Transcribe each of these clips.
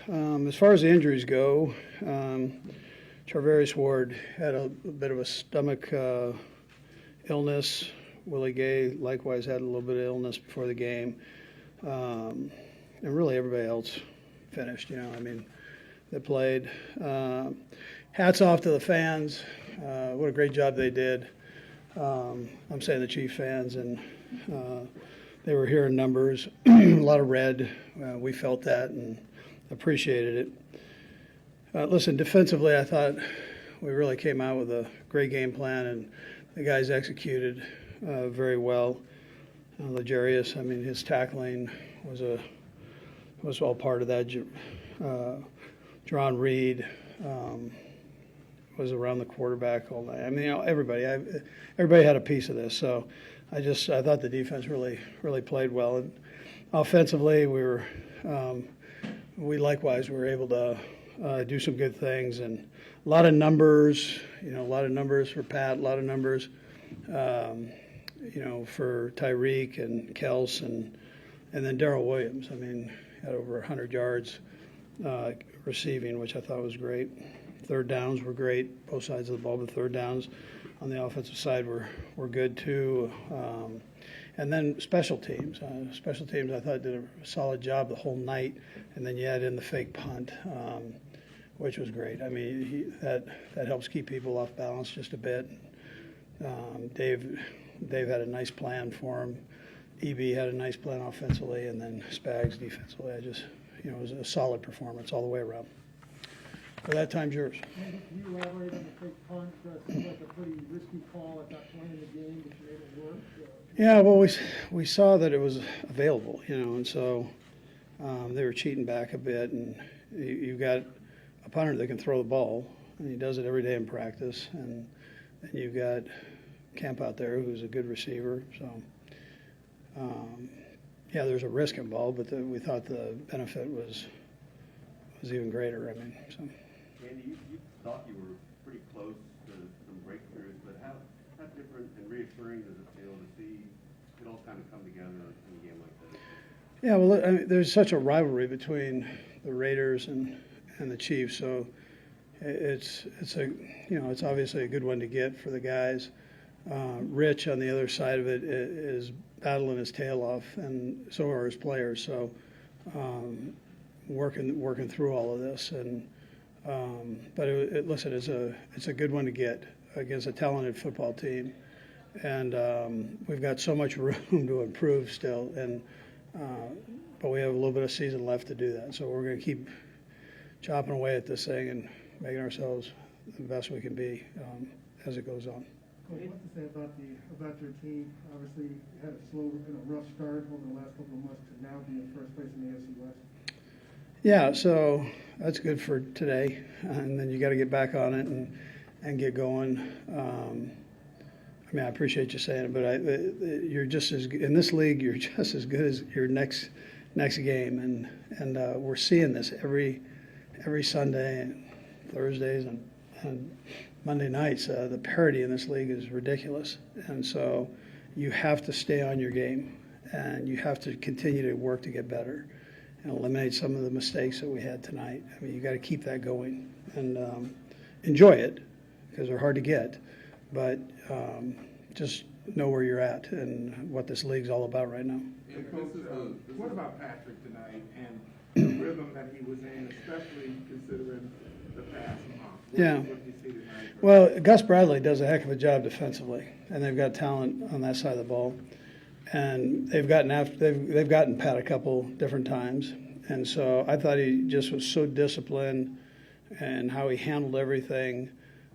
As far as the injuries go, Charvarius Ward had a bit of a stomach illness. Willie Gay likewise had a little bit of illness before the game. And really everybody else finished, they played. Hats off to the fans. What a great job they did. I'm saying the Chief fans, and they were here in numbers, a lot of red. We felt that and appreciated it. Listen, defensively, I thought we really came out with a great game plan, and the guys executed very well. Legarius, his tackling was all part of that. John Reed was around the quarterback all night. Everybody had a piece of this. So I thought the defense really played well. And offensively, we likewise were able to do some good things, and a lot of numbers. A lot of numbers for Pat. A lot of numbers. For Tyreek and Kels and then Darrell Williams. Had over 100 yards receiving, which I thought was great. Third downs were great, both sides of the ball, but third downs on the offensive side were good too. And then special teams. Special teams I thought did a solid job the whole night, and then you add in the fake punt, which was great. That helps keep people off balance just a bit. Dave had a nice plan for him. EB had a nice plan offensively, and then Spags defensively. It was a solid performance all the way around. So that time's yours. Can you elaborate on the fake punt? Seemed like a pretty risky call at that point in the game, but you made it work. Yeah, well, we saw that it was available, and so they were cheating back a bit, and you've got a punter that can throw the ball, and he does it every day in practice, and you've got Kemp out there who's a good receiver. So, there's a risk involved, but we thought the benefit was even greater. So. Andy, you thought you were pretty close to some breakthroughs, but how different and reassuring does it feel to see it all kind of come together in a game like this? Yeah, well, there's such a rivalry between the Raiders and the Chiefs, so it's obviously a good one to get for the guys. Rich on the other side of it is battling his tail off, and so are his players. So working through all of this, and but listen, it's a good one to get against a talented football team, and we've got so much room to improve still, and but we have a little bit of season left to do that. So we're going to keep chopping away at this thing and making ourselves the best we can be as it goes on. Coach, what to say about your team? Obviously, you had a slow and a rough start over the last couple of months to now be in first place in the AFC West. Yeah, so that's good for today, and then you got to get back on it and get going. I appreciate you saying it, but you're just as in this league. You're just as good as your next game, and we're seeing this every Sunday and Thursdays and Monday nights. The parity in this league is ridiculous, and so you have to stay on your game, and you have to continue to work to get better and eliminate some of the mistakes that we had tonight. You got to keep that going and enjoy it because they're hard to get, but just know where you're at and what this league's all about right now. Hey, Coach, what about Patrick tonight and the rhythm that he was in, especially considering the pass? Yeah. What did you see tonight? Well, Gus Bradley does a heck of a job defensively, and they've got talent on that side of the ball. And they've gotten Pat a couple different times, and so I thought he just was so disciplined and how he handled everything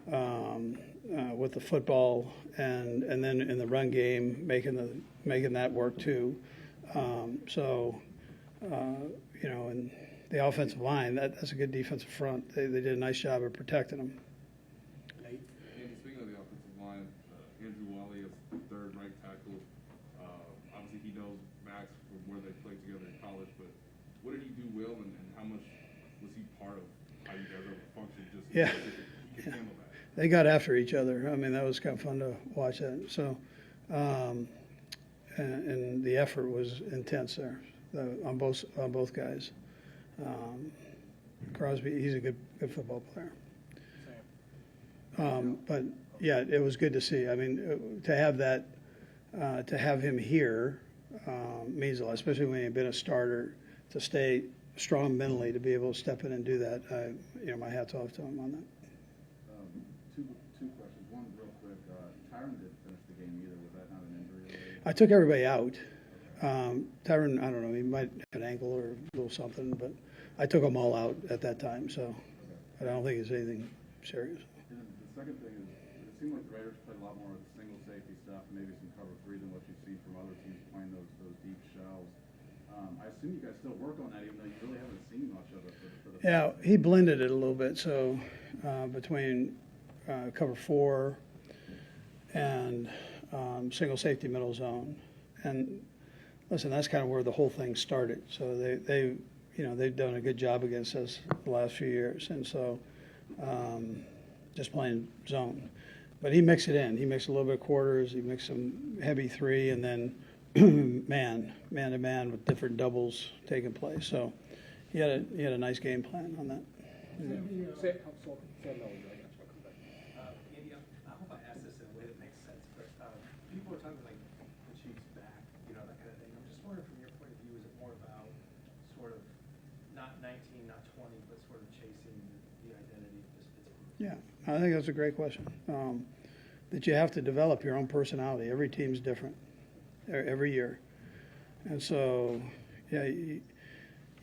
with the football, and then in the run game making that work too. And the offensive line, that's a good defensive front. They did a nice job of protecting them. And speaking of the offensive line, Andrew Wally is third right tackle. Obviously, he knows Max from where they played together in college, but what did he do well, and how much was he part of how you guys ever functioned? He could handle that. They got after each other. That was kind of fun to watch that. So, and the effort was intense there on both guys. Crosby, he's a good football player. But yeah, it was good to see. I mean, to have that, to have him here means a lot, especially when you've been a starter. To stay strong mentally, to be able to step in and do that, my hat's off to him on that. Two questions. One real quick. Tyron didn't finish the game either. Was that not an injury related? I took everybody out. Tyron, I don't know, he might have an ankle or a little something, but I took them all out at that time, so but I don't think it's anything serious. And then the second thing is, it seemed like the Raiders played a lot more with single safety stuff, maybe some cover three than what you've seen from other teams playing those deep shells. I assume you guys still work on that, even though you really haven't seen much of it for the Yeah, he blended it a little bit, so between cover four and single safety middle zone. And listen, that's kind of where the whole thing started. So they've done a good job against us the last few years, and so just playing zone. But he mixed it in. He mixed a little bit of quarters. He mixed some heavy three, and then man to man with different doubles taking place. So he had a nice game plan on that. Yeah. Andy, I hope I ask this in a way that makes sense, but people are talking like the Chiefs back, that kind of thing. I'm just wondering from your point of view, is it more about sort of not 19, not 20, but sort of chasing the identity of this Pittsburgh? Yeah, I think that's a great question. That you have to develop your own personality. Every team's different every year. And so, yeah, you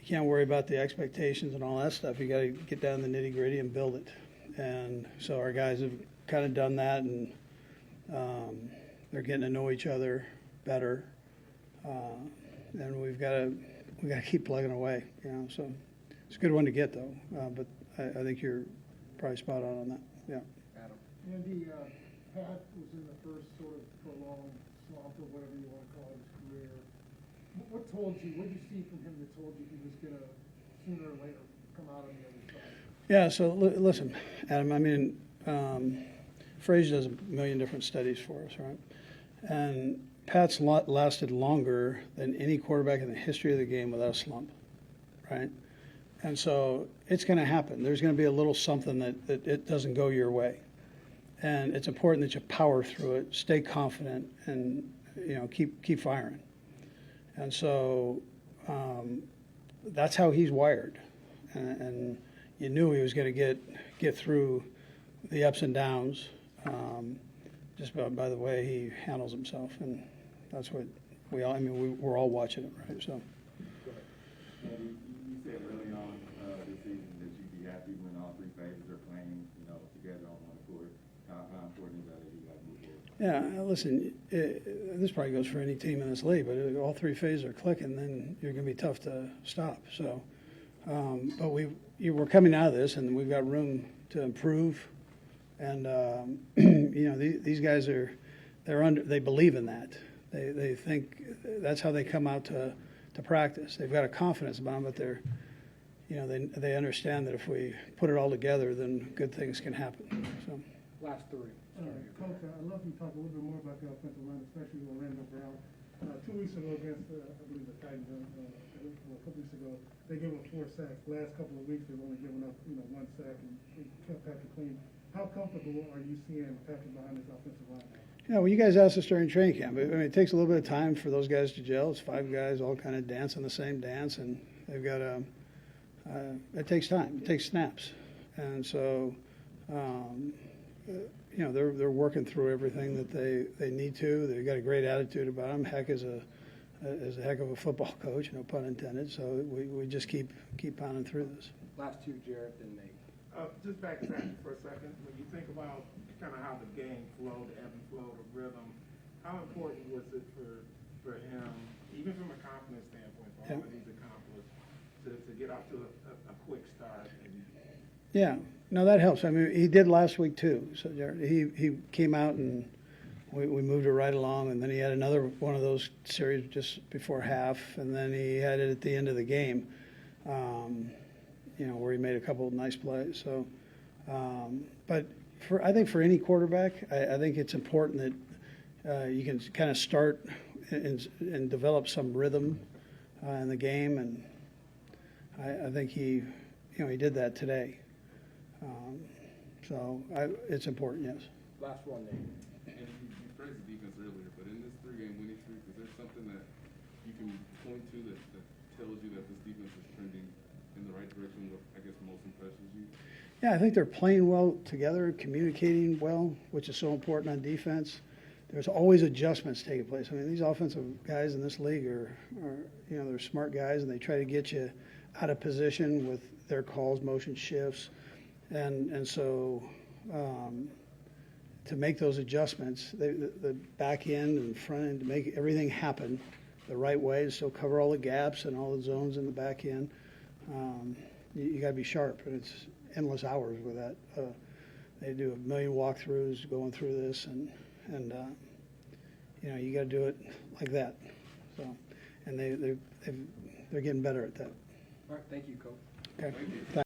can't worry about the expectations and all that stuff. You got to get down to the nitty gritty and build it. And so our guys have kind of done that, and they're getting to know each other better. And we've got to keep plugging away. So it's a good one to get though. But I think you're probably spot on that. Yeah. Andy, Pat was in the first sort of prolonged slump or whatever you want to call his career. What did you see from him that told you he was going to sooner or later come out on the other side? Yeah, so listen, Adam, I mean, Frazier does a million different studies for us, right? And Pat's lasted longer than any quarterback in the history of the game without a slump, right? And so it's going to happen. There's going to be a little something that it doesn't go your way. And it's important that you power through it, stay confident, and keep firing. And so that's how he's wired. And you knew he was going to get through the ups and downs just by the way he handles himself. And that's what we're all watching it, right? So. Andy, you said early on this season that you'd be happy when all three phases are playing, together on one court. How important is that as you guys move forward? Yeah, listen, this probably goes for any team in this league, but if all three phases are clicking, then you're going to be tough to stop. So, but we're coming out of this, and we've got room to improve. And these guys they believe in that. They think that's how they come out to practice. They've got a confidence about them, but they understand that if we put it all together, then good things can happen. So. Last three. Coach, I'd love you to talk a little bit more about the offensive line, especially Orlando Brown. 2 weeks ago against, I believe, the Titans, a couple weeks ago, they gave up 4 sacks. Last couple of weeks, they've only given up, 1 sack and kept Patrick clean. How comfortable are you seeing Patrick behind this offensive line? Yeah, well, you guys asked us during training camp. It takes a little bit of time for those guys to gel. It's 5 guys all kind of dancing the same dance, and they've got it takes time. It takes snaps. And so, they're working through everything that they need to. They've got a great attitude about them. Heck is a heck of a football coach, no pun intended. So we just keep pounding through this. Last two, Jarrett and Nate. Just backtrack for a second. When you think about kind of how the game flowed, the ebb and flow, the rhythm, how important was it for him, even from a confidence standpoint, for all that he's accomplished, to get off to a quick start? Yeah, no, that helps. I mean, he did last week too. So Jared, he came out and we moved it right along, and then he had another one of those series just before half, and then he had it at the end of the game, where he made a couple of nice plays. So, but I think for any quarterback, I think it's important that you can kind of start and develop some rhythm in the game, and I think he he did that today. It's important, yes. Last one, Nate. And you praised the defense earlier, but in this 3-game winning streak, is there something that you can point to that tells you that this defense is trending in the right direction? What, I guess, most impresses you? Yeah, I think they're playing well together, communicating well, which is so important on defense. There's always adjustments taking place. I mean, these offensive guys in this league are they're smart guys, and they try to get you out of position with their calls, motion shifts, and so to make those adjustments, the back end and front end, to make everything happen the right way, to still cover all the gaps and all the zones in the back end. You got to be sharp, and it's endless hours with that. They do 1 million walkthroughs going through this, and you got to do it like that. So, and they're getting better at that. All right, thank you, Coach. Okay. Thank you. Thanks.